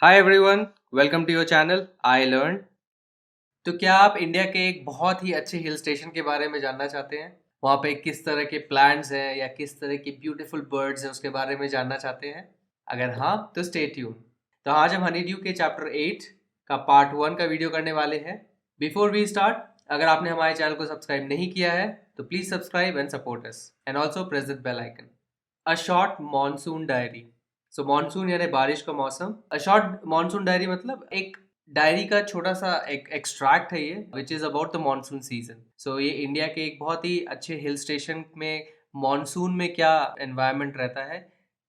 Hi everyone, welcome to your channel I learn. तो क्या आप इंडिया के एक बहुत ही अच्छे हिल स्टेशन के बारे में जानना चाहते हैं? वहाँ पे किस तरह के प्लांट्स हैं या किस तरह की ब्यूटीफुल बर्ड्स हैं उसके बारे में जानना चाहते हैं? अगर हाँ तो स्टे ट्यून। तो आज हम हनी ड्यू के चैप्टर 8 का पार्ट 1 का वीडियो करने वाले हैं। बिफोर वी स्टार्ट, अगर आपने हमारे चैनल को सब्सक्राइब नहीं किया है तो please subscribe and support us and also press the bell icon. A short monsoon diary. So monsoon यानी बारिश का मौसम। अ शॉर्ट मॉनसून डायरी मतलब एक डायरी का छोटा सा एक एक्सट्रैक्ट है ये, which is about the monsoon season. So ये इंडिया के एक बहुत ही अच्छे हिल स्टेशन में मॉनसून में क्या एनवायरनमेंट रहता है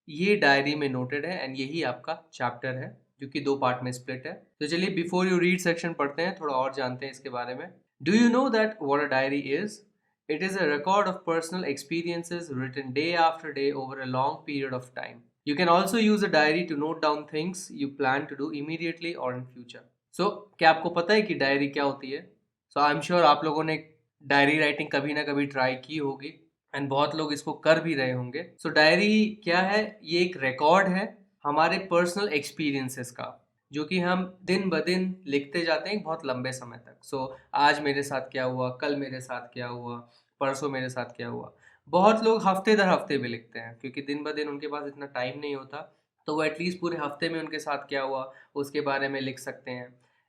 ये डायरी में नोटेड है, एंड यही आपका चैप्टर है जो कि 2 पार्ट में स्प्लिट है। तो चलिए बिफोर यू रीड सेक्शन पढ़ते हैं, थोड़ा और जानते हैं इसके बारे में। Do you know that what a diary is? It is a record of personal experiences written day after day over a long period of time. You can also use a diary to note down things you plan to do immediately or in future. So, क्या आपको पता है कि diary क्या होती है? So, I'm sure आप लोगों ने डायरी राइटिंग कभी ना कभी ट्राई की होगी एंड बहुत लोग इसको कर भी रहे होंगे। सो डायरी क्या है? ये एक रिकॉर्ड है हमारे पर्सनल एक्सपीरियंसेस का, जो कि हम दिन ब दिन लिखते जाते हैं बहुत लंबे समय तक। सो आज मेरे साथ क्या हुआ, कल मेरे साथ क्या हुआ, परसों मेरे साथ क्या हुआ। बहुत लोग हफ्ते दर हफ्ते भी लिखते हैं क्योंकि दिन ब दिन उनके पास इतना टाइम नहीं होता, तो वो एटलीस्ट पूरे हफ्ते में उनके साथ क्या हुआ उसके बारे में लिख सकते हैं।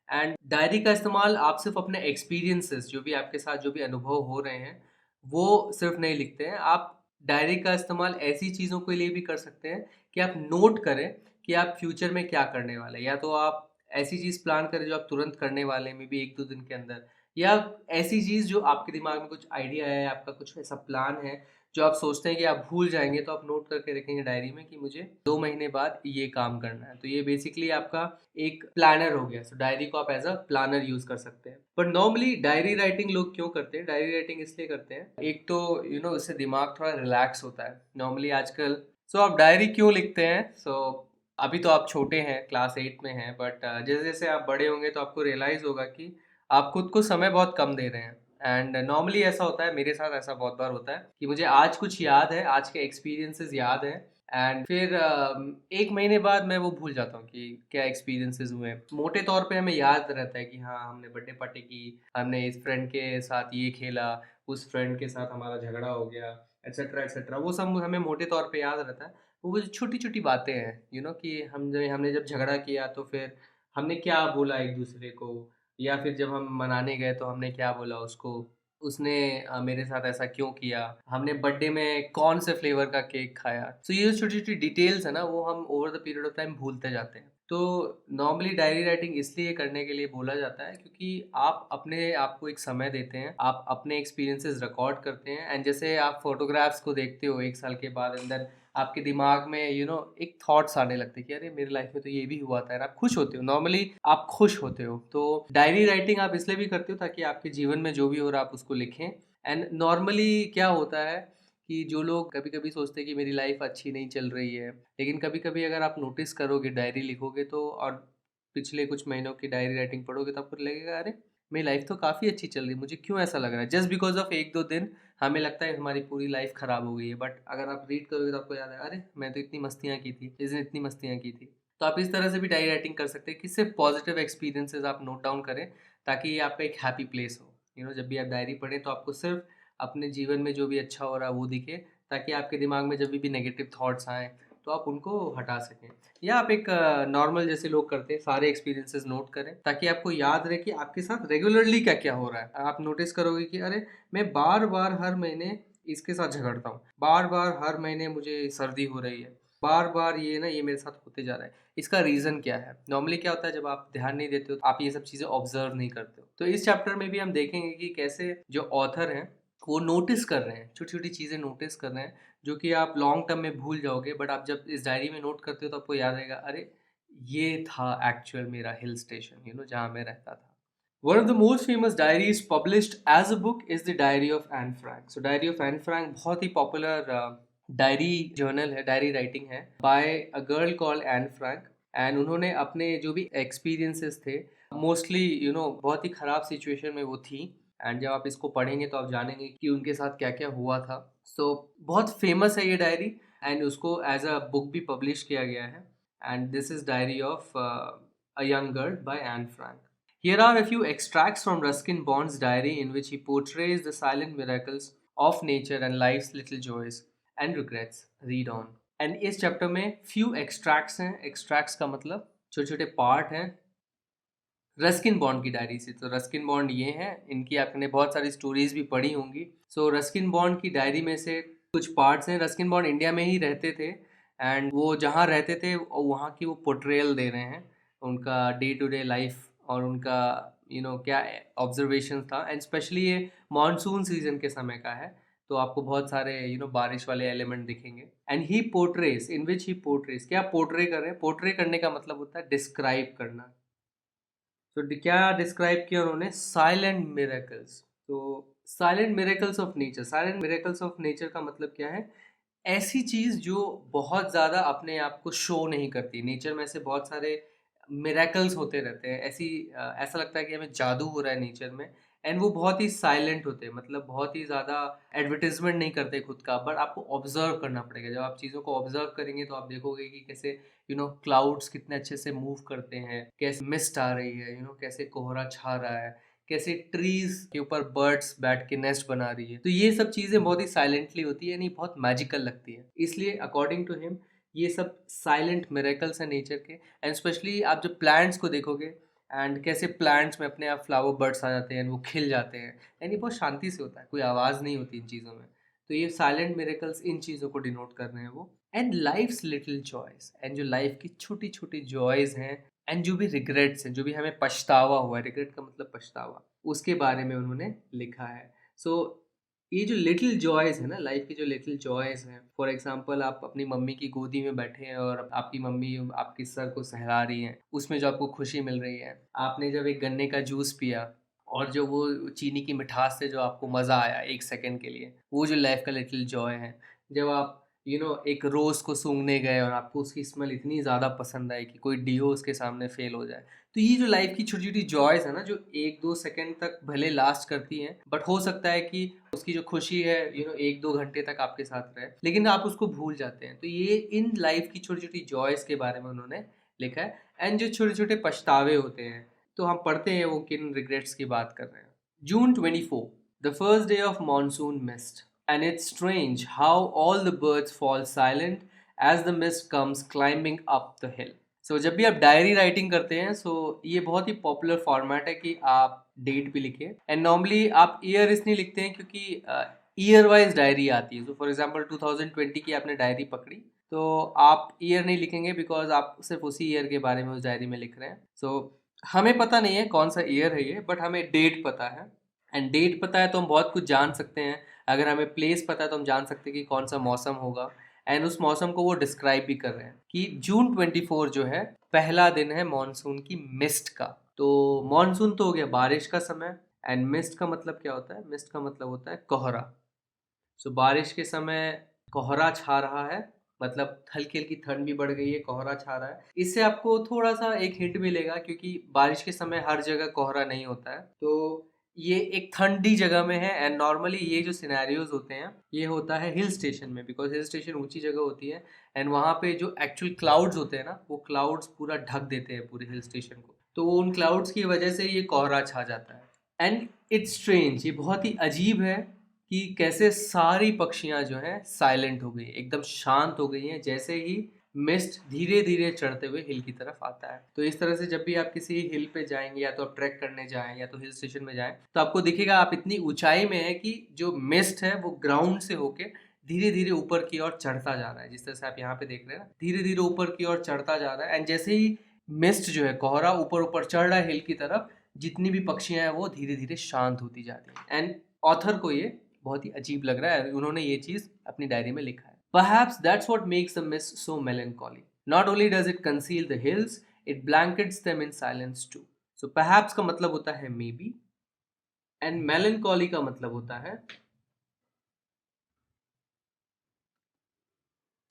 एंड डायरी का इस्तेमाल आप सिर्फ अपने एक्सपीरियंसेस, जो भी आपके साथ जो भी अनुभव हो रहे हैं वो सिर्फ नहीं लिखते हैं आप। डायरी का इस्तेमाल ऐसी चीज़ों के लिए भी कर सकते हैं कि आप नोट करें कि आप फ्यूचर में क्या करने वाले हैं, या तो आप ऐसी चीज़ प्लान करें जो आप तुरंत करने वाले हैं मे बी 1-2 दिन के अंदर, या ऐसी चीज़ जो आपके दिमाग में कुछ आइडिया है, आपका कुछ ऐसा प्लान है जो आप सोचते हैं कि आप भूल जाएंगे, तो आप नोट करके रखेंगे डायरी में कि मुझे 2 महीने बाद ये काम करना है। तो ये बेसिकली आपका एक प्लानर हो गया। सो डायरी को आप एज अ प्लानर यूज कर सकते हैं। बट नॉर्मली डायरी राइटिंग लोग क्यों करते हैं? डायरी राइटिंग इसलिए करते हैं, एक तो इससे दिमाग थोड़ा रिलैक्स होता है नॉर्मली आजकल। सो आप डायरी क्यों लिखते हैं? अभी तो आप छोटे हैं, क्लास 8 में हैं, बट जैसे जैसे आप बड़े होंगे तो आपको रियलाइज होगा कि आप खुद को समय बहुत कम दे रहे हैं। एंड नॉर्मली ऐसा होता है, मेरे साथ ऐसा बहुत बार होता है कि मुझे आज कुछ याद है, आज के एक्सपीरियंसेस याद हैं, एंड फिर 1 महीने बाद मैं वो भूल जाता हूँ कि क्या एक्सपीरियंसेस हुए हैं। मोटे तौर पे हमें याद रहता है कि हाँ हमने बर्थडे पार्टी की, हमने इस फ्रेंड के साथ ये खेला, उस फ्रेंड के साथ हमारा झगड़ा हो गया, एक्सेट्रा एक्सेट्रा, वो सब हमें मोटे तौर पे याद रहता है। वो जो छोटी छोटी बातें हैं कि हमने जब झगड़ा किया तो फिर हमने क्या बोला एक दूसरे को, या फिर जब हम मनाने गए तो हमने क्या बोला उसको, उसने मेरे साथ ऐसा क्यों किया, हमने बर्थडे में कौन से फ्लेवर का केक खाया। सो ये जो छोटी छोटी डिटेल्स है ना, वो हम over the period of time भूलते जाते हैं। तो नॉर्मली डायरी राइटिंग इसलिए करने के लिए बोला जाता है क्योंकि आप अपने आप को एक समय देते हैं, आप अपने एक्सपीरियंसेस रिकॉर्ड करते हैं, एंड जैसे आप फोटोग्राफ्स को देखते हो 1 साल के बाद, अंदर आपके दिमाग में एक थॉट्स आने लगते हैं कि अरे मेरी लाइफ में तो ये भी हुआ था यार। आप खुश होते हो, नॉर्मली आप खुश होते हो। तो डायरी राइटिंग आप इसलिए भी करते हो ताकि आपके जीवन में जो भी हो रहा है आप उसको लिखें। एंड नॉर्मली क्या होता है कि जो लोग कभी कभी सोचते हैं कि मेरी लाइफ अच्छी नहीं चल रही है, लेकिन कभी कभी अगर आप नोटिस करोगे, डायरी लिखोगे तो, और पिछले कुछ महीनों की डायरी राइटिंग पढ़ोगे तो आपको लगेगा अरे मेरी लाइफ तो काफ़ी अच्छी चल रही है, मुझे क्यों ऐसा लग रहा है? जस्ट बिकॉज ऑफ 1-2 दिन हमें लगता है हमारी पूरी लाइफ खराब हो गई है, बट अगर आप रीड करोगे तो आपको याद है अरे मैं तो इतनी मस्तियाँ की थी, इस दिन इतनी मस्तियाँ की थी। तो आप इस तरह से भी डायरी राइटिंग कर सकते हैं कि सिर्फ पॉजिटिव एक्सपीरियंसेस आप नोट डाउन करें, ताकि ये आपका एक हैप्पी प्लेस हो। जब भी आप डायरी पढ़ें तो आपको सिर्फ अपने जीवन में जो भी अच्छा हो रहा है वो दिखे, ताकि आपके दिमाग में जब भी नेगेटिव थॉट्स आएँ तो आप उनको हटा सकें। या आप एक नॉर्मल जैसे लोग करते हैं सारे एक्सपीरियंसेस नोट करें, ताकि आपको याद रहे कि आपके साथ रेगुलरली क्या क्या हो रहा है। आप नोटिस करोगे कि अरे मैं बार बार हर महीने इसके साथ झगड़ता हूँ, बार बार हर महीने मुझे सर्दी हो रही है, बार बार ये मेरे साथ होते जा रहा है। इसका रीज़न क्या है? नॉर्मली क्या होता है, जब आप ध्यान नहीं देते हो तो आप ये सब चीज़ें ऑब्जर्व नहीं करते हो। तो इस चैप्टर में भी हम देखेंगे कि कैसे जो ऑथर हैं वो नोटिस कर रहे हैं, छोटी छोटी चीज़ें नोटिस कर रहे हैं, जो कि आप लॉन्ग टर्म में भूल जाओगे, बट आप जब इस डायरी में नोट करते हो तो आपको याद रहेगा अरे ये था एक्चुअल मेरा हिल स्टेशन जहाँ मैं रहता था। One of the most famous diaries published as a book is the Diary of Anne Frank. So Diary of Anne Frank बहुत ही पॉपुलर डायरी जर्नल है, डायरी राइटिंग है by a girl called Anne Frank. And उन्होंने अपने जो भी experiences थे, mostly बहुत ही ख़राब सिचुएशन में वो थी, एंड जब आप इसको पढ़ेंगे तो आप जानेंगे कि उनके साथ क्या क्या हुआ था। बहुत फेमस है ये डायरी, एंड उसको एज अ बुक भी पब्लिश किया गया है। and this is Diary of a Young Girl by Anne Frank. Here are a few extracts from Ruskin Bond's diary in which he portrays the silent miracles of nature and life's little joys and regrets. Read on. And इस chapter में few extracts हैं. Extracts का मतलब छोटे छोटे part हैं Ruskin bond की diary से. तो रस्किन बॉन्ड ये हैं, इनकी आपने बहुत सारी स्टोरीज भी पढ़ी होंगी. सो रस्किन बॉन्ड की डायरी में से कुछ पार्ट्स हैं. रस्किन बॉन्ड इंडिया में ही रहते थे एंड वो जहाँ रहते थे वहाँ की वो पोर्ट्रेयल दे रहे हैं उनका डे टू डे लाइफ और उनका क्या ऑब्जर्वेशन था. एंड स्पेशली ये मानसून सीजन के समय का है तो आपको बहुत सारे बारिश वाले एलिमेंट दिखेंगे. एंड ही पोर्ट्रेस इन विच ही पोर्ट्रेस. क्या पोर्ट्रे कर रहे हैं? पोर्ट्रे करने का मतलब होता है डिस्क्राइब करना. तो क्या डिस्क्राइब किया उन्होंने? Silent miracles. तो silent miracles of nature. Silent miracles of nature का मतलब क्या है? ऐसी चीज जो बहुत ज्यादा अपने आप को शो नहीं करती. नेचर में से बहुत सारे मिरेकल्स होते रहते हैं. ऐसा लगता है कि हमें जादू हो रहा है नेचर में एंड वो बहुत ही साइलेंट होते हैं. मतलब बहुत ही ज़्यादा एडवर्टीजमेंट नहीं करते खुद का, बट आपको ऑब्जर्व करना पड़ेगा. जब आप चीज़ों को ऑब्जर्व करेंगे तो आप देखोगे कि कैसे क्लाउड्स कितने अच्छे से मूव करते हैं, कैसे मिस्ट आ रही है, कैसे कोहरा छा रहा है, कैसे ट्रीज के ऊपर बर्ड्स बैठ के नेस्ट बना रही है. तो ये सब चीज़ें बहुत ही साइलेंटली होती है, यानी बहुत मैजिकल लगती है. इसलिए अकॉर्डिंग टू हिम ये सब साइलेंट मिरेकल्स हैं नेचर के. एंड स्पेशली आप जब प्लांट्स को देखोगे एंड कैसे प्लांट्स में अपने आप फ्लावर बर्ड्स आ जाते हैं, वो खिल जाते हैं, यानी बहुत शांति से होता है, कोई आवाज़ नहीं होती इन चीज़ों में. तो ये साइलेंट मिरेकल्स इन चीज़ों को डिनोट कर रहे हैं वो. And life's little joys. And जो लाइफ की छोटी छोटी जॉयज हैं एंड जो भी रिग्रेट्स हैं, जो भी हमें पछतावा हुआ है, रिग्रेट का मतलब पछतावा, उसके बारे में उन्होंने लिखा है. सो ये जो लिटिल जॉयज है ना, लाइफ की जो लिटिल जॉयज हैं, फॉर एग्जांपल आप अपनी मम्मी की गोदी में बैठे हैं और आपकी मम्मी आपके सर को सहला रही हैं, उसमें जो आपको खुशी मिल रही है. आपने जब एक गन्ने का जूस पिया और जो वो चीनी की मिठास से जो आपको मज़ा आया एक सेकंड के लिए, वो जो लाइफ का लिटिल जॉय है. जब आप एक रोज़ को सूंघने गए और आपको उसकी स्मेल इतनी ज़्यादा पसंद आई कि कोई डियो उसके सामने फेल हो जाए. तो ये जो लाइफ की छोटी छोटी जॉयज है ना, जो 1-2 सेकंड तक भले लास्ट करती हैं, बट हो सकता है कि उसकी जो खुशी है 1-2 घंटे तक आपके साथ रहे, लेकिन आप उसको भूल जाते हैं. तो ये इन लाइफ की छोटी छोटी जॉयज के बारे में उन्होंने लिखा है. एंड जो छोटे छोटे पछतावे होते हैं, तो हम पढ़ते हैं वो किन रिग्रेट्स की बात कर रहे हैं. June 24, the first day of monsoon mist, and it's strange how all the birds fall silent as the mist comes climbing up the hill. सो जब भी आप डायरी राइटिंग करते हैं, सो ये बहुत ही पॉपुलर फॉर्मेट है कि आप डेट भी लिखें. एंड नॉर्मली आप ईयर इसलिए लिखते हैं क्योंकि ईयर वाइज डायरी आती है. सो फॉर एग्जांपल 2020 की आपने डायरी पकड़ी तो आप ईयर नहीं लिखेंगे बिकॉज आप सिर्फ उसी ईयर के बारे में उस डायरी में लिख रहे हैं. सो हमें पता नहीं है कौन सा ईयर है ये, बट हमें डेट पता है. एंड डेट पता है तो हम बहुत कुछ जान सकते हैं. अगर हमें प्लेस पता है तो हम जान सकते हैं कि कौन सा मौसम होगा. एंड उस मौसम को वो डिस्क्राइब भी कर रहे हैं कि जून 24 जो है पहला दिन है मॉनसून की मिस्ट का. तो मॉनसून तो हो गया बारिश का समय. एंड मिस्ट का मतलब क्या होता है? मिस्ट का मतलब होता है कोहरा. सो बारिश के समय कोहरा छा रहा है, मतलब हल्की हल्की ठंड भी बढ़ गई है, कोहरा छा रहा है. इससे आपको थोड़ा सा एक हिंट मिलेगा क्योंकि बारिश के समय हर जगह कोहरा नहीं होता है. तो ये एक ठंडी जगह में है. एंड नॉर्मली ये जो सिनेरियोज होते हैं ये होता है हिल स्टेशन में, बिकॉज हिल स्टेशन ऊंची जगह होती है. एंड वहाँ पे जो एक्चुअल क्लाउड्स होते हैं ना, वो क्लाउड्स पूरा ढक देते हैं पूरे हिल स्टेशन को. तो उन क्लाउड्स की वजह से ये कोहरा छा जाता है. एंड इट्स स्ट्रेंज, ये बहुत ही अजीब है कि कैसे सारी पक्षियां जो हैं साइलेंट हो गई, एकदम शांत हो गई हैं, जैसे ही मिस्ट धीरे धीरे चढ़ते हुए हिल की तरफ आता है. तो इस तरह से जब भी आप किसी हिल पे जाएंगे, या तो आप ट्रैक करने जाएं या तो हिल स्टेशन में जाएं, तो आपको दिखेगा आप इतनी ऊंचाई में है कि जो मिस्ट है वो ग्राउंड से होके धीरे धीरे ऊपर की ओर चढ़ता जा रहा है. जिस तरह से आप यहाँ पे देख रहे हैं ना, धीरे धीरे ऊपर की ओर चढ़ता जा रहा है. एंड जैसे ही मिस्ट जो है कोहरा ऊपर ऊपर चढ़ रहा है हिल की तरफ, जितनी भी पक्षियां हैं वो धीरे धीरे शांत होती जाती हैं. एंड ऑथर को ये बहुत ही अजीब लग रहा है, उन्होंने ये चीज अपनी डायरी में लिखा है. Perhaps that's what makes the mist so melancholy. Not only does it conceal the hills, it blankets them in silence too. So perhaps का मतलब होता है maybe, and melancholy का मतलब होता है,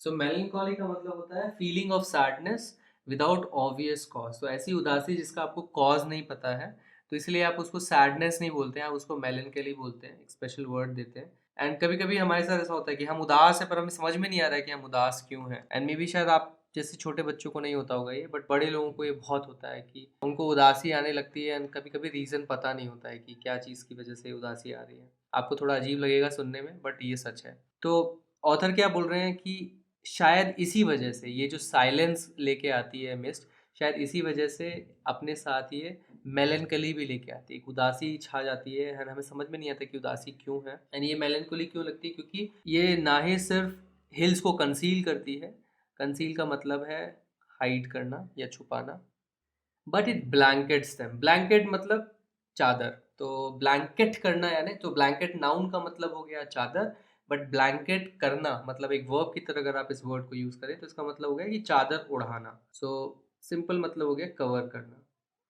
so melancholy का मतलब होता है feeling of sadness without obvious cause. तो ऐसी उदासी जिसका आपको cause नहीं पता है, तो इसलिए आप उसको sadness नहीं बोलते हैं, आप उसको melancholy बोलते हैं, एक स्पेशल वर्ड देते हैं. एंड कभी कभी हमारे साथ ऐसा होता है कि हम उदास है पर हमें समझ में नहीं आ रहा है कि हम उदास क्यों हैं. एंड मे बी शायद आप जैसे छोटे बच्चों को नहीं होता होगा ये, बट बड़े लोगों को ये बहुत होता है कि उनको उदासी आने लगती है एंड कभी कभी रीज़न पता नहीं होता है कि क्या चीज़ की वजह से उदासी आ रही है। आपको थोड़ा अजीब लगेगा सुनने में, बट ये सच है। तो ऑथर क्या बोल रहे हैं कि शायद इसी वजह से ये जो साइलेंस लेके आती है मिस्ट, शायद इसी वजह से अपने साथ ये मेलनकली भी लेके आती है, एक उदासी छा जाती है एंड हमें समझ में नहीं आता कि उदासी क्यों है एंड ये मेलनकली क्यों लगती है, क्योंकि ये ना ही सिर्फ हिल्स को कंसील करती है, कंसील का मतलब है हाइड करना या छुपाना, but it blankets them. Blanket मतलब चादर, तो ब्लैंकेट करना यानी, तो ब्लैंकेट नाउन का मतलब हो गया चादर, बट ब्लैंकेट करना मतलब एक वर्ब की तरह अगर आप इस वर्ड को यूज करें तो इसका मतलब हो गया कि चादर उड़ाना। सो सिंपल मतलब हो गया कवर करना।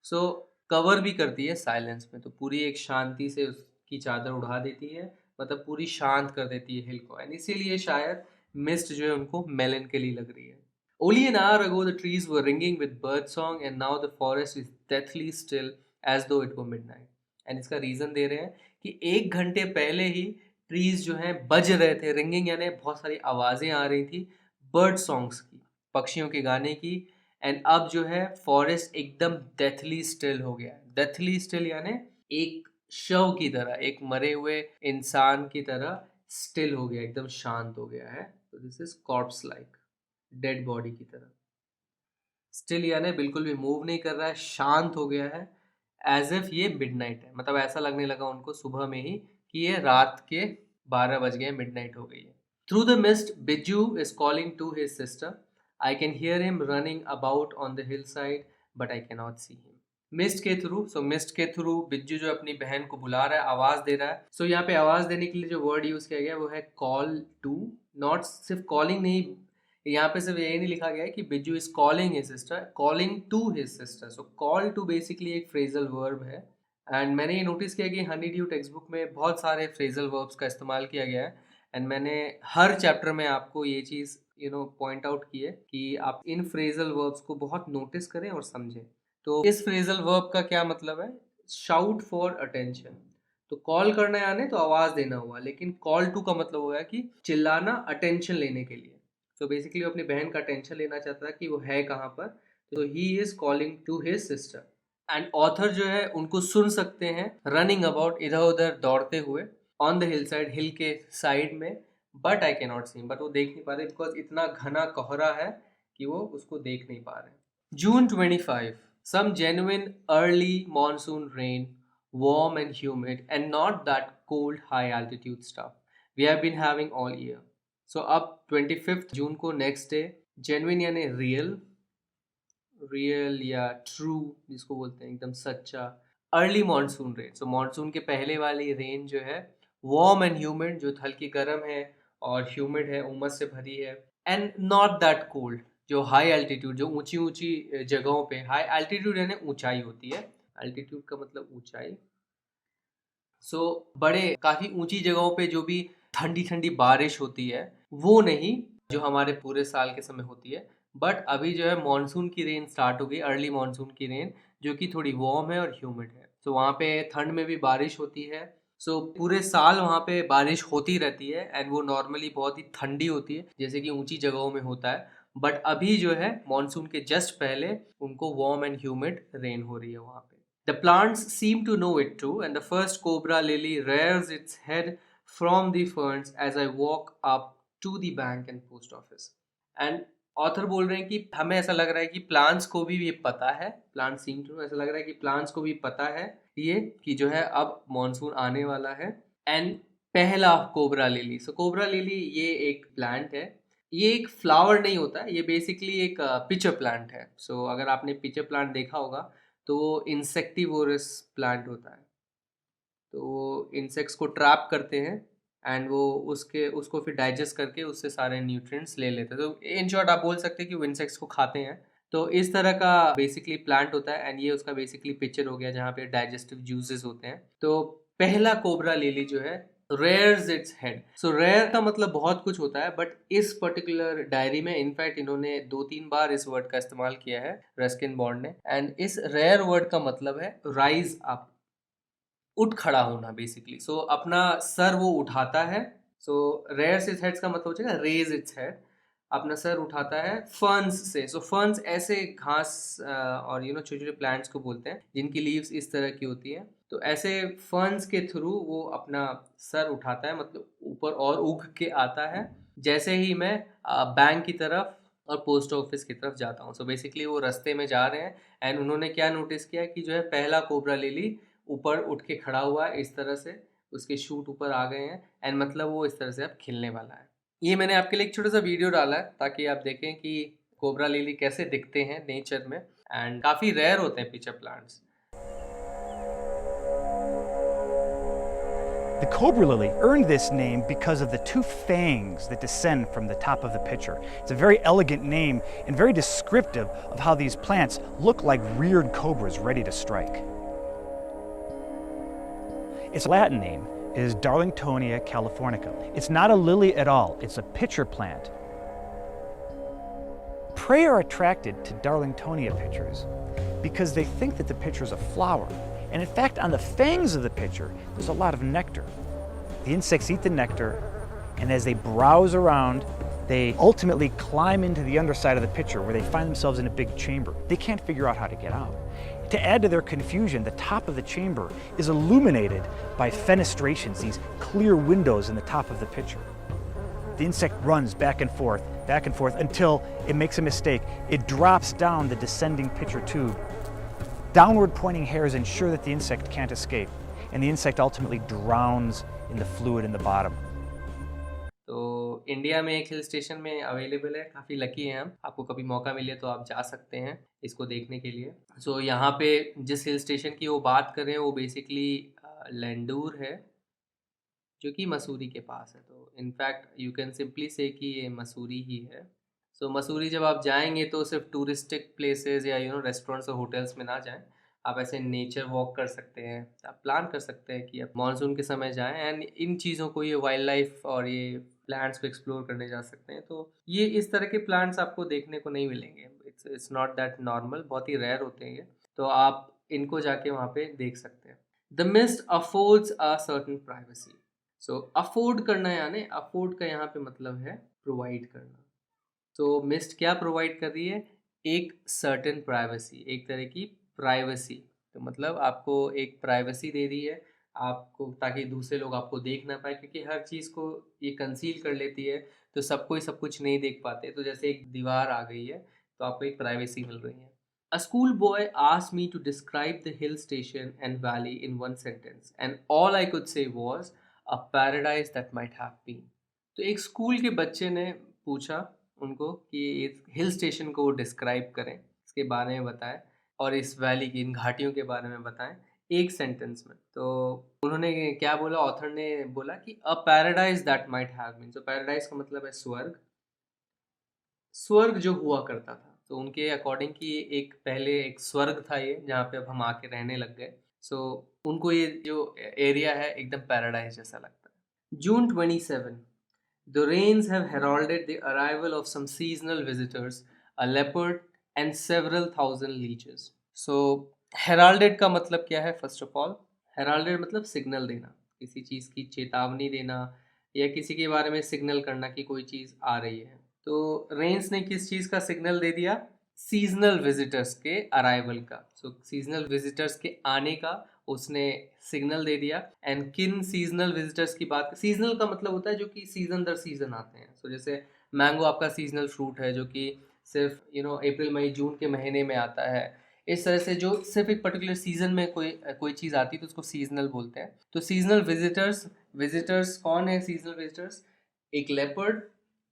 सो कवर भी करती है साइलेंस में, तो पूरी एक शांति से उसकी चादर उड़ा देती है, मतलब पूरी शांत कर देती है हिल को, एंड इसीलिए शायद मिस्ट जो है उनको मेलनकली लग रही है। Only an hour ago, the trees were ringing with bird song, and now the forest is deathly still as though it were midnight. And इसका रीज़न दे रहे हैं कि 1 घंटे पहले ही ट्रीज जो हैं बज रहे थे, रिंगिंग यानी बहुत सारी आवाज़ें आ रही थी बर्ड सॉन्ग्स की, पक्षियों के गाने की, एंड अब जो है फॉरेस्ट एकदम डेथली स्टिल हो गया है। डेथली स्टिल यानी एक शव की तरह, एक मरे हुए इंसान की तरह स्टिल हो गया, एकदम शांत हो गया है। तो this is corps like, dead body की तरह। स्टिल यानी बिल्कुल भी मूव नहीं कर रहा है, शांत हो गया है, एज इफ ये मिडनाइट है, मतलब ऐसा लगने लगा उनको सुबह में ही कि ये रात के 12 बज गए, मिडनाइट हो गई है। Through the mist Bijju is calling to his sister, I can hear him running about on the hill side but I can not see him. Mist के थ्रू, सो मिस्ट के थ्रू बिज्जू जो अपनी बहन को बुला रहा है, आवाज दे रहा है। सो यहाँ पे आवाज देने के लिए जो वर्ड यूज किया गया है वो है कॉल टू, नॉट सिर्फ कॉलिंग नहीं, यहाँ पे सिर्फ यही नहीं लिखा गया है कि Bijju is calling his sister, calling to his sister. So call to basically एक फ्रेजल वर्ब है, एंड मैंने ये नोटिस किया कि हनी ड्यू टेक्स्ट बुक में बहुत सारे फ्रेजल वर्ब्स का इस्तेमाल किया गया है, एंड मैंने हर चैप्टर में आपको ये चीज़ पॉइंट आउट की है कि आप इन फ्रेजल वर्ब्स को बहुत नोटिस करें और समझें। तो इस फ्रेजल वर्ब का क्या मतलब है? Shout for attention. तो कॉल करना यानी तो आवाज़ देना हुआ, लेकिन कॉल टू का मतलब हुआ कि चिल्लाना अटेंशन लेने के लिए। तो बेसिकली वो अपनी बहन का टेंशन लेना चाहता था कि वो है कहाँ पर, तो he is calling to his sister. And author जो है उनको सुन सकते हैं रनिंग अबाउट, इधर उधर दौड़ते हुए, on the hill side, hill के साइड में, but I can not see, but वो देख नहीं पा रहे बिकॉज इतना घना कोहरा है कि वो उसको देख नहीं पा रहे। June 25, some genuine early monsoon rain, warm and humid, and not that cold high altitude stuff we have been having all year. So अब 25th जून को नेक्स्ट डे, जेन्युइन यानी रियल, रियल या ट्रू जिसको बोलते हैं एकदम सच्चा, अर्ली मानसून रेन, सो monsoon के पहले वाली रेन जो है, वार्म एंड ह्यूमिड, जो हल्की गर्म है और ह्यूमिड है, उमस से भरी है, एंड नॉट दैट कोल्ड, जो हाई एल्टीट्यूड, जो ऊंची ऊंची जगहों पे, हाई एल्टीट्यूड यानी ऊंचाई होती है, एल्टीट्यूड का मतलब ऊंचाई। सो बड़े काफी ऊंची जगहों पे जो भी ठंडी ठंडी बारिश होती है, वो नहीं जो हमारे पूरे साल के समय होती है, बट अभी जो है मानसून की रेन स्टार्ट हो गई, अर्ली मानसून की रेन, जो कि थोड़ी वार्म है और ह्यूमिड है। सो वहाँ पे ठंड में भी बारिश होती है। सो पूरे साल वहाँ पे बारिश होती रहती है, एंड वो नॉर्मली बहुत ही ठंडी होती है जैसे कि ऊंची जगहों में होता है, बट अभी जो है मानसून के जस्ट पहले उनको वार्म एंड ह्यूमिड रेन हो रही है वहाँ पे। The plants seem to know it too, and the first cobra lily rears its head from the ferns as I walk up to the bank and post office. And author बोल रहे हैं कि हमें ऐसा लग रहा है कि प्लांट्स को भी ये पता है, प्लांट सीम टू, ऐसा लग रहा है कि प्लांट्स को भी पता है ये कि जो है अब मॉनसून आने वाला है। एंड पहला कोबरा लिली, सो कोबरा लिली ये एक प्लांट है, ये एक फ्लावर नहीं होता है, ये बेसिकली एक पिचर प्लांट है। सो अगर आपने पिचर प्लांट देखा होगा तो वो इंसेक्टिवोरस प्लांट होता है, तो वो इंसेक्ट्स को ट्रैप करते हैं एंड वो उसको फिर डाइजेस्ट करके उससे सारे न्यूट्रिएंट्स ले लेते हैं। तो इन शॉर्ट आप बोल सकते हैं कि वो इंसेक्ट्स को खाते हैं। तो इस तरह का बेसिकली प्लांट होता है, एंड ये उसका बेसिकली पिक्चर हो गया जहाँ पे डाइजेस्टिव जूसेस होते हैं। तो पहला कोबरा लिली जो है rears its head, so rare का मतलब बहुत कुछ होता है, बट इस पर्टिकुलर डायरी में इनफैक्ट इन्होंने 2-3 बार इस वर्ड का इस्तेमाल किया है रस्किन बॉन्ड ने, एंड इस रेयर वर्ड का मतलब है राइज अप, उठ खड़ा होना बेसिकली। सो अपना सर वो उठाता है। सो रेयर्स इट्स हेड्स का मतलब हो जाएगा रेज इट्स हेड, अपना सर उठाता है फर्न्स से। सो फर्न्स ऐसे घास और छोटे छोटे प्लांट्स को बोलते हैं जिनकी लीव्स इस तरह की होती है। तो ऐसे फर्न्स के थ्रू वो अपना सर उठाता है, मतलब ऊपर और उग के आता है जैसे ही मैं बैंक की तरफ और पोस्ट ऑफिस की तरफ जाता हूँ। सो बेसिकली वो रास्ते में जा रहे हैं एंड उन्होंने क्या नोटिस किया कि जो है पहला कोबरा लिली ऊपर उठ के खड़ा हुआ है इस तरह से, उसके शूट ऊपर आ गए हैं एंड मतलब वो इस तरह से अब खिलने वाला है। ये मैंने आपके लिए एक छोटा सा वीडियो डाला है ताकि आप देखें कि कोबरा लिली कैसे दिखते हैं नेचर में, एंड काफ़ी रेयर होते हैं pitcher plants. The cobra lily earned this name because of the two fangs that descend from the top of the pitcher. It's a very elegant name and very descriptive of how these plants look like reared cobras ready to strike. Its Latin name is Darlingtonia californica. It's not a lily at all, it's a pitcher plant. Prey are attracted to Darlingtonia pitchers because they think that the pitcher is a flower. And in fact, on the fangs of the pitcher, there's a lot of nectar. The insects eat the nectar, and as they browse around, they ultimately climb into the underside of the pitcher where they find themselves in a big chamber. They can't figure out how to get out. To add to their confusion, the top of the chamber is illuminated by fenestrations, these clear windows in the top of the pitcher. The insect runs back and forth until it makes a mistake. It drops down the descending pitcher tube. Downward pointing hairs ensure that the insect can't escape, and the insect ultimately drowns in the fluid in the bottom. तो India में एक hill station में available है, काफ़ी lucky हैं हम, आपको कभी मौका मिले तो आप जा सकते हैं इसको देखने के लिए। सो यहाँ पे जिस हिल स्टेशन की वो बात कर रहे हैं वो बेसिकली लैंडूर है जो कि मसूरी के पास है। तो इनफैक्ट यू कैन सिंपली से कि ये मसूरी ही है। सो मसूरी जब आप जाएंगे तो सिर्फ टूरिस्टिक प्लेसेस या रेस्टोरेंट्स और होटल्स में ना जाएं, आप ऐसे नेचर वॉक कर सकते हैं। आप प्लान कर सकते हैं कि आप मानसून के समय जाएं एंड इन चीज़ों को, ये वाइल्ड लाइफ और ये प्लांट्स को एक्सप्लोर करने जा सकते हैं। तो ये इस तरह के प्लांट्स आपको देखने को नहीं मिलेंगे, इट्स नॉट दैट नॉर्मल, बहुत ही रेयर होते हैं ये। तो आप इनको जाके वहाँ पे देख सकते हैं। The mist affords a certain privacy. So afford करना, यानी अफोर्ड का यहाँ पे मतलब है प्रोवाइड करना। तो मिस्ट क्या प्रोवाइड कर रही है? एक सर्टेन प्राइवेसी, एक तरह की प्राइवेसी। तो मतलब आपको एक प्राइवेसी दे रही है आपको, ताकि दूसरे लोग आपको देख ना पाए, क्योंकि हर चीज़ को ये कंसील कर लेती है तो सबको ही सब कुछ नहीं देख पाते। तो जैसे एक दीवार आ गई है तो आपको एक प्राइवेसी मिल रही है। A school boy asked me to describe the hill station and valley in one sentence and all I could say was a paradise that might have been. तो एक स्कूल के बच्चे ने पूछा उनको कि इस हिल स्टेशन को डिस्क्राइब करें, इसके बारे में बताएं और इस वैली की, इन घाटियों के बारे में बताएं एक सेंटेंस में। तो उन्होंने क्या बोला, ऑथर ने बोला कि a paradise that might have been. तो पैराडाइज का मतलब है स्वर्ग, स्वर्ग जो हुआ करता था। तो उनके अकॉर्डिंग कि एक पहले एक स्वर्ग था ये, जहाँ पे अब हम आके रहने लग गए। सो उनको ये जो एरिया है एकदम पैराडाइज जैसा लगता है। जून 27, the rains have heralded the arrival of some seasonal visitors, a leopard and several thousand leeches. So, heralded का मतलब क्या है? फर्स्ट ऑफ ऑल, heralded मतलब सिग्नल देना, किसी चीज़ की चेतावनी देना या किसी के बारे में सिग्नल करना कि कोई चीज़ आ रही है। तो रेन्स ने किस चीज़ का सिग्नल दे दिया? सीजनल विजिटर्स के अराइवल का। सो सीजनल विजिटर्स के आने का उसने सिग्नल दे दिया। एंड किन सीजनल विजिटर्स की बात, सीजनल का मतलब होता है जो कि सीजन दर सीजन आते हैं। सो जैसे मैंगो आपका सीजनल फ्रूट है जो कि सिर्फ अप्रैल मई जून के महीने में आता है। इस तरह से जो सिर्फ एक पर्टिकुलर सीजन में कोई चीज़ आती है तो उसको सीजनल बोलते हैं। तो सीजनल विजिटर्स कौन है? सीजनल विजिटर्स एक लेपर्ड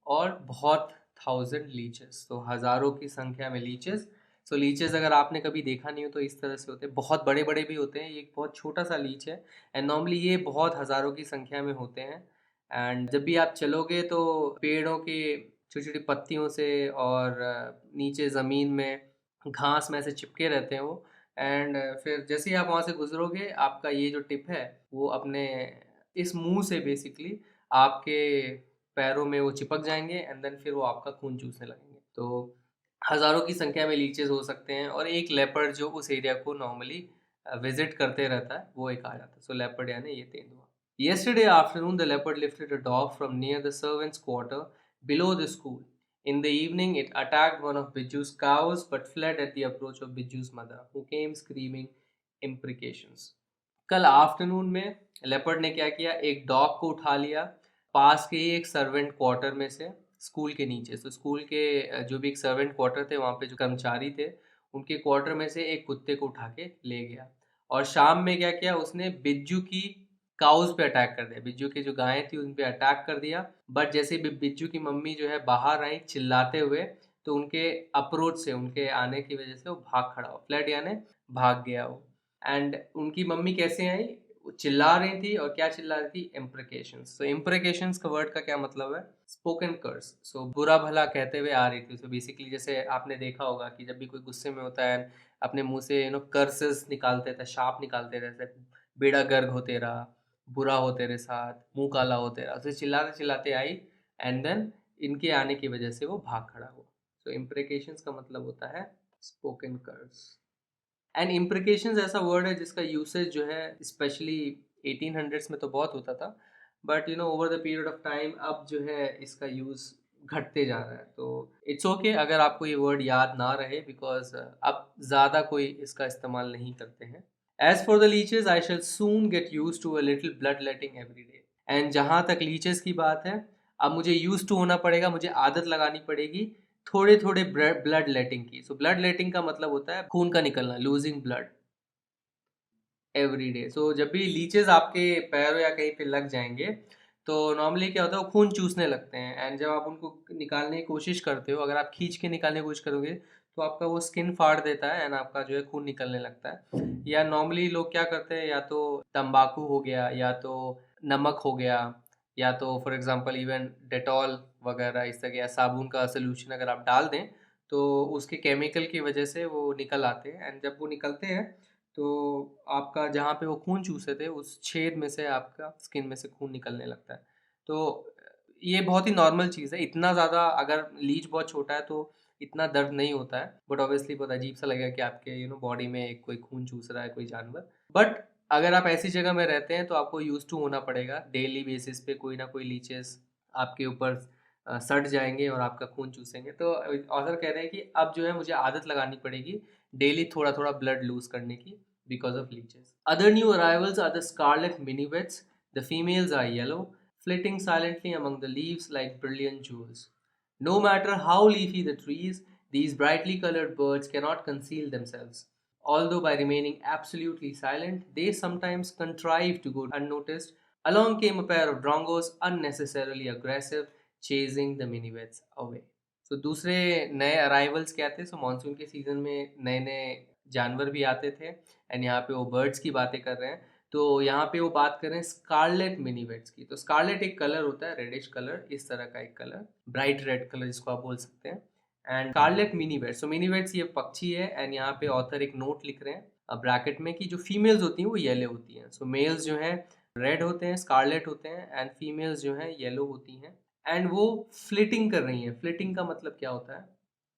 और बहुत 1000 लीचेस, तो हज़ारों की संख्या में लीचेस। सो लीचेस अगर आपने कभी देखा नहीं हो तो इस तरह से होते हैं, बहुत बड़े बड़े भी होते हैं। ये एक बहुत छोटा सा लीच है एंड नॉर्मली ये बहुत हज़ारों की संख्या में होते हैं। एंड जब भी आप चलोगे तो पेड़ों के छोटी छोटी पत्तियों से और नीचे ज़मीन में घास में ऐसे चिपके रहते हैं वो। एंड फिर जैसे ही आप वहाँ से गुजरोगे, आपका ये जो टिप है वो अपने इस मुंह से बेसिकली आपके पैरों में वो चिपक जाएंगे एंड देन फिर वो आपका खून चूसने लगेंगे। तो हज़ारों की संख्या में लीचेस हो सकते हैं और एक लेपर्ड जो उस एरिया को नॉर्मली विजिट करते रहता है वो एक आ जाता है। सो लेपर्ड यानी ये तेंदुआ। Yesterday afternoon, the leopard lifted a dog from near the servants' quarter below the school. In the evening, it attacked one of Biju's cows but fled at the approach of Biju's mother, who came screaming imprecations. कल afternoon में leopard ने क्या किया, एक dog को उठा लिया पास के ही एक सर्वेंट क्वार्टर में से, स्कूल के नीचे। तो स्कूल के जो भी एक सर्वेंट क्वार्टर थे, वहाँ पे जो कर्मचारी थे, उनके क्वार्टर में से एक कुत्ते को उठा के ले गया। और शाम में क्या किया उसने, बिज्जू की काउज पे अटैक कर दिया, बिज्जू की जो गायें थी उन पे अटैक कर दिया। बट जैसे बिज्जू की मम्मी जो है बाहर आई चिल्लाते हुए, तो उनके अप्रोच से, उनके आने की वजह से वो भाग खड़ा हो, फ्लड यानी भाग गया वो। एंड उनकी मम्मी कैसे आई, वो चिल्ला रही थी, और क्या चिल्ला रही थी, इम्प्रिकेशंस। तो इम्प्रिकेशंस का वर्ड का क्या मतलब है, स्पोकन कर्स। सो बुरा भला कहते हुए आ रही थी। सो बेसिकली जैसे आपने देखा होगा कि जब भी कोई गुस्से में होता है, अपने मुंह से कर्सेस निकालते थे, शाप निकालते रहते, बेड़ा गर्क हो तेरा, बुरा हो तेरे साथ, मुंह काला हो तेरा, उसे चिल्लाते चिल्लाते आई। एंड देन इनके आने की वजह से वो भाग खड़ा हुआ। सो इम्प्रिकेशंस का मतलब होता है स्पोकन कर्स। एंड इम्प्रिकेशंस ऐसा वर्ड है जिसका यूसेज जो है स्पेशली 1800s में तो बहुत होता था, but over the period of time अब जो है इसका यूज़ घटते जा रहा है। तो इट्स ओके अगर आपको ये वर्ड याद ना रहे, बिकॉज अब ज़्यादा कोई इसका इस्तेमाल नहीं करते हैं। As for the leeches, I shall soon get used to a little blood letting every day. And जहाँ तक लीचेस की बात है, अब मुझे यूज टू होना पड़ेगा, मुझे आदत लगानी पड़ेगी थोड़े थोड़े ब्लड लेटिंग की। सो ब्लड लेटिंग का मतलब होता है खून का निकलना, लूजिंग ब्लड एवरी डे। सो जब भी लीचेस आपके पैरों या कहीं पे लग जाएंगे, तो नॉर्मली क्या होता है, वो खून चूसने लगते हैं। एंड जब आप उनको निकालने की कोशिश करते हो, अगर आप खींच के निकालने की कोशिश करोगे, तो आपका वो स्किन फाड़ देता है एंड आपका जो है खून निकलने लगता है। या नॉर्मली लोग क्या करते हैं, या तो तंबाकू हो गया, या तो नमक हो गया, या तो फॉर एग्जांपल इवन डेटॉल वगैरह इस तरह के, या साबुन का सोल्यूशन अगर आप डाल दें, तो उसके केमिकल की वजह से वो निकल आते हैं। एंड जब वो निकलते हैं, तो आपका जहाँ पे वो खून चूसे थे, उस छेद में से आपका स्किन में से खून निकलने लगता है। तो ये बहुत ही नॉर्मल चीज़ है। इतना ज़्यादा, अगर लीच बहुत छोटा है तो इतना दर्द नहीं होता है, बट ऑब्वियसली बहुत अजीब सा लगेगा कि आपके बॉडी में एक कोई खून चूस रहा है, कोई जानवर। बट अगर आप ऐसी जगह में रहते हैं, तो आपको यूज टू होना पड़ेगा। डेली बेसिस पे कोई ना कोई लीचेस आपके ऊपर सट जाएंगे और आपका खून चूसेंगे। तो ऑथर कह रहे हैं कि अब जो है मुझे आदत लगानी पड़ेगी डेली थोड़ा थोड़ा ब्लड लूज करने की, because of leeches. Other new arrivals are the scarlet minivets. The females are yellow, flitting silently among the leaves like brilliant jewels. No matter how leafy the trees, these brightly colored birds cannot conceal themselves. Although by remaining absolutely silent, they sometimes contrive to go unnoticed. Along came a pair of drongos, unnecessarily aggressive, chasing the minivets away. तो दूसरे नए arrivals क्या थे, सो monsoon के season में नए नए जानवर भी आते थे। एंड यहाँ पे वो बर्ड्स की बातें कर रहे हैं। तो यहाँ पे वो बात कर रहे हैं स्कारलेट मिनीवेट्स की। तो स्कारलेट एक कलर होता है, रेडिश कलर, इस तरह का एक कलर, ब्राइट रेड कलर जिसको आप बोल सकते हैं। एंड स्कारलेट मिनीवेट्स, सो मिनीवेट्स ये पक्षी है। एंड यहाँ पे ऑथर एक नोट लिख रहे हैं ब्रैकेट में कि जो फीमेल्स होती हैं वो येलो होती हैं। सो मेल्स जो हैं रेड होते हैं, स्कारलेट होते हैं, एंड फीमेल्स जो हैं येलो होती हैं। एंड वो फ्लिटिंग कर रही हैं। फ्लिटिंग का मतलब क्या होता है,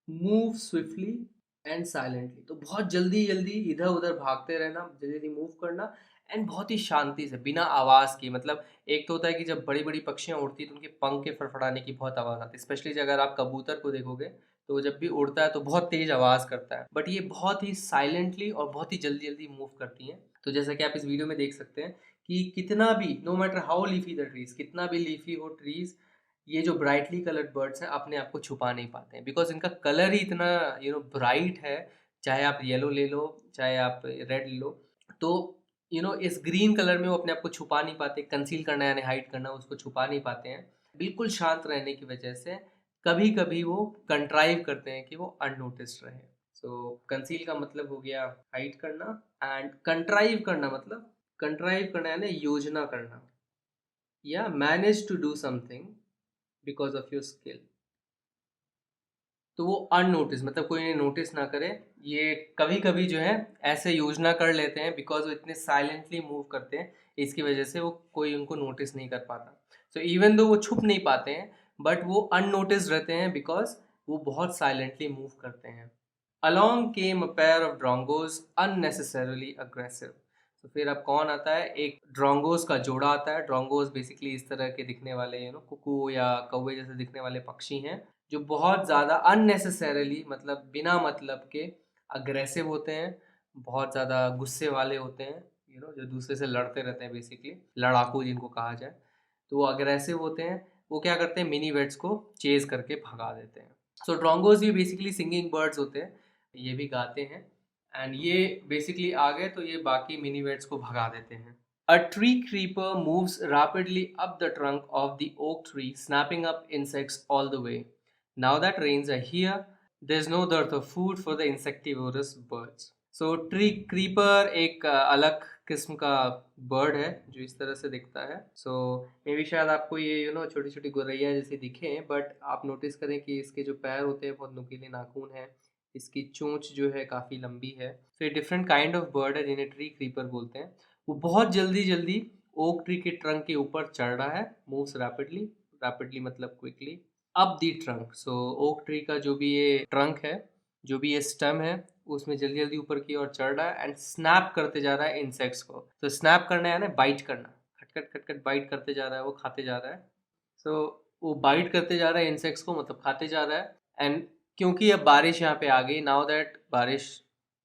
मूव स्विफ्टली एंड साइलेंटली। तो बहुत जल्दी जल्दी इधर उधर भागते रहना, जल्दी जल्दी मूव करना, एंड बहुत ही शांति से, बिना आवाज़ की। मतलब एक तो होता है कि जब बड़ी बड़ी पक्षियाँ उड़ती हैं तो उनके पंख के फड़फड़ाने की बहुत आवाज़ आती है। स्पेशली अगर आप कबूतर को देखोगे, तो जब भी उड़ता है तो बहुत तेज आवाज़ करता है, बट ये बहुत ही साइलेंटली और बहुत ही जल्दी जल्दी मूव करती हैं। तो जैसा कि आप इस वीडियो में देख सकते हैं कि कितना भी, no matter how leafy the trees, कितना भी लीफी हो ट्रीज, ये जो ब्राइटली कलर्ड बर्ड्स हैं अपने आप को छुपा नहीं पाते हैं, बिकॉज इनका कलर ही इतना ब्राइट है। चाहे आप येलो ले लो, चाहे आप रेड ले लो, तो इस ग्रीन कलर में वो अपने आप को छुपा नहीं पाते। कंसील करना यानी हाइड करना, उसको छुपा नहीं पाते हैं। बिल्कुल शांत रहने की वजह से कभी कभी वो कंट्राइव करते हैं कि वो अननोटिस्ड रहे। सो कंसील का मतलब हो गया हाइड करना, एंड कंट्राइव करना मतलब, कंट्राइव करना यानी योजना करना, या manage to do something because of your skill. तो वो अननोटिस मतलब कोई इन्हें नोटिस ना करे, ये कभी कभी जो है ऐसे योजना कर लेते हैं, बिकॉज वो इतने साइलेंटली मूव करते हैं, इसकी वजह से वो कोई उनको नोटिस नहीं कर पाता। सो इवन दो वो छुप नहीं पाते हैं, बट वो अननोटिस रहते हैं, बिकॉज वो बहुत साइलेंटली मूव करते हैं। Along came a pair of drongos, unnecessarily aggressive. तो फिर अब कौन आता है, एक ड्रोंगोस का जोड़ा आता है। ड्रोंगोस बेसिकली इस तरह के दिखने वाले कुकू या कौवे जैसे दिखने वाले पक्षी हैं, जो बहुत ज़्यादा अननेसेसरीली मतलब बिना मतलब के अग्रेसिव होते हैं, बहुत ज़्यादा गुस्से वाले होते हैं, जो दूसरे से लड़ते रहते हैं, बेसिकली लड़ाकू जिनको कहा जाए। तो वो अग्रेसिव होते हैं, वो क्या करते हैं, मिनी वेट्स को चेज करके भगा देते हैं। सो ड्रोंगोज भी बेसिकली सिंगिंग बर्ड्स होते हैं, ये भी गाते हैं, एंड ये बेसिकली आ गए तो ये बाकी मिनी वेट्स को भगा देते हैं। A tree creeper moves rapidly up the trunk of the oak tree, snapping up insects all the way. Now that rains are here, there's no dearth of food for the insectivorous birds. So tree creeper एक अलग किस्म का bird है जो इस तरह से दिखता है। सो मे भी शायद आपको ये छोटी छोटी गोरैया जैसे दिखे, बट आप नोटिस करें कि इसके जो पैर होते हैं बहुत नुकीले नाखून है, इसकी चोंच जो है काफ़ी लंबी है। सो ये डिफरेंट काइंड ऑफ बर्ड है जिन्हें ट्री क्रीपर बोलते हैं। वो बहुत जल्दी जल्दी ओक ट्री के ट्रंक के ऊपर चढ़ रहा है, मूव्स रैपिडली, रैपिडली मतलब quickly up the trunk. So oak tree का जो भी ये ट्रंक है, जो भी ये स्टेम है, उसमें जल्दी जल्दी ऊपर की ओर चढ़ रहा है एंड स्नैप करते जा रहा है इंसेक्ट्स को। तो स्नैप करना है ना, बाइट करना, खटखट खटखट बाइट करते जा रहा है, वो खाते जा रहा है। सो वो बाइट करते जा रहा है इंसेक्ट्स को, मतलब खाते जा रहा है। एंड क्योंकि अब बारिश यहाँ पे आ गई, now that barish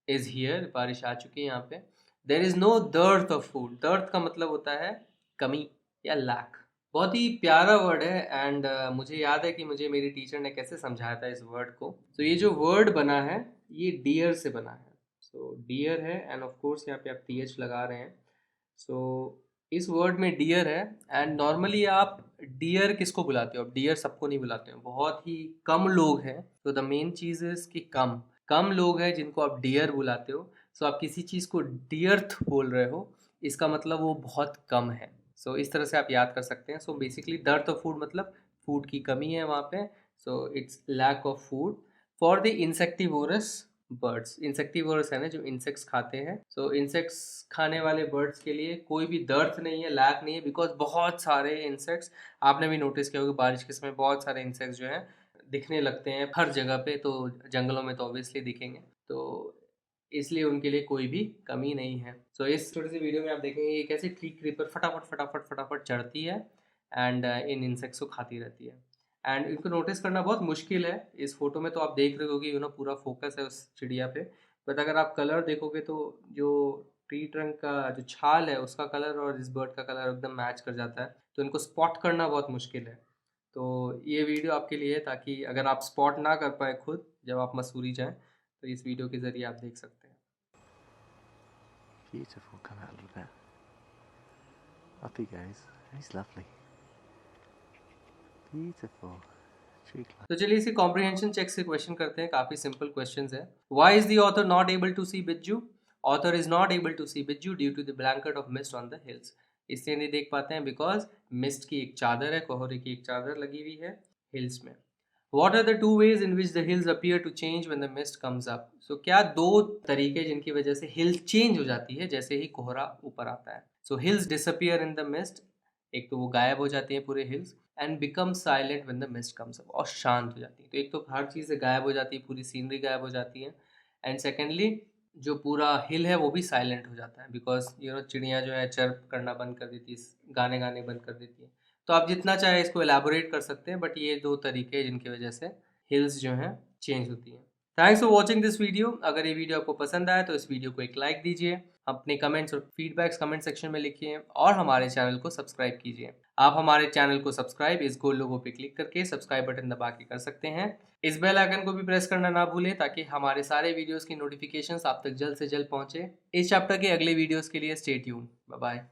is here, बारिश आ चुकी है यहाँ पे, there is no dearth of food. Dearth का मतलब होता है कमी या लैक। बहुत ही प्यारा वर्ड है एंड मुझे याद है कि मुझे मेरी टीचर ने कैसे समझाया था इस वर्ड को। तो ये जो वर्ड बना है ये डियर से बना है। सो डियर है एंड ऑफ कोर्स यहाँ पे आप TH लगा रहे हैं। सो इस वर्ड में डियर है एंड नॉर्मली आप डियर किसको बुलाते हो? आप डियर सबको नहीं बुलाते हो, बहुत ही कम लोग हैं। तो द मेन चीज़ इज कि कम कम लोग हैं जिनको आप डियर बुलाते हो। सो आप किसी चीज़ को डियर्थ बोल रहे हो, इसका मतलब वो बहुत कम है। सो इस तरह से आप याद कर सकते हैं। So basically dearth of food मतलब फूड की कमी है वहाँ पे। So it's lack of food for the insectivorous birds. Insectivorous है ना, जो इंसेक्ट्स खाते हैं। सो इंसेक्ट्स खाने वाले बर्ड्स के लिए कोई भी दर्द नहीं है, लैक नहीं है, बिकॉज बहुत सारे इंसेक्ट्स, आपने भी नोटिस किया होगा बारिश के समय बहुत सारे इंसेक्ट्स जो हैं दिखने लगते हैं हर जगह पे। तो जंगलों में तो ऑब्वियसली दिखेंगे, तो इसलिए उनके लिए कोई भी कमी नहीं है। सो इस छोटी सी वीडियो में आप देखेंगे कि कैसे ट्री क्रीपर फटाफट फटाफट फटाफट चढ़ती है एंड इन इंसेक्ट्स को खाती रहती है। एंड इनको नोटिस करना बहुत मुश्किल है। इस फोटो में तो आप देख रहे हो कि पूरा फोकस है उस चिड़िया पे, बट अगर आप कलर देखोगे तो जो ट्री ट्रंक का जो छाल है उसका कलर और इस बर्ड का कलर एकदम मैच कर जाता है। तो इनको स्पॉट करना बहुत मुश्किल है। तो ये वीडियो आपके लिए है ताकि अगर आप स्पॉट ना कर पाए खुद जब आप मसूरी जाएं, तो इस वीडियो के ज़रिए आप देख सकते हैं। Beautiful, come out a little bit. Up he goes. He's lovely. Beautiful. Tree climb. तो चलिए इसी कॉम्प्रिहेंशन चेक से क्वेश्चन करते हैं। काफ़ी सिंपल क्वेश्चंस है। Why is the author not able to see Bijju? Author is not able to see Bijju due to the blanket of mist on the hills. इसलिए नहीं देख पाते हैं बिकॉज मिस्ट की एक चादर है, कोहरे की एक चादर लगी हुई है हिल्स में। What are the two ways in which the hills appear to change when the mist comes up? So क्या दो तरीके जिनकी वजह से हिल चेंज हो जाती है जैसे ही कोहरा ऊपर आता है? So hills disappear in the mist, एक तो वो गायब हो जाती है पूरे hills, and become silent when the mist comes up, और शांत हो जाती है। तो एक तो हर चीज़ गायब हो जाती है, पूरी सीनरी गायब हो जाती है, एंड सेकेंडली जो पूरा हिल है वो भी साइलेंट हो जाता है बिकॉज चिड़िया जो है चर्प करना बंद कर देती है, गाने गाने बंद कर देती है। तो आप जितना चाहे इसको एलैबोरेट कर सकते हैं, बट ये दो तरीके हैं जिनकी वजह से हिल्स जो हैं चेंज होती हैं। Thanks for watching this video. अगर ये वीडियो आपको पसंद आया तो इस वीडियो को एक लाइक दीजिए, अपने कमेंट्स और फीडबैक्स कमेंट सेक्शन में लिखिए और हमारे चैनल को सब्सक्राइब कीजिए। आप हमारे चैनल को सब्सक्राइब इस गोल लोगो पे क्लिक करके सब्सक्राइब बटन दबा के कर सकते हैं। इस बेल आइकन को भी प्रेस करना ना भूलें ताकि हमारे सारे वीडियोस की नोटिफिकेशंस आप तक जल्द से जल्द पहुंचे। इस चैप्टर के अगले वीडियोस के लिए स्टे ट्यून्ड। Bye bye.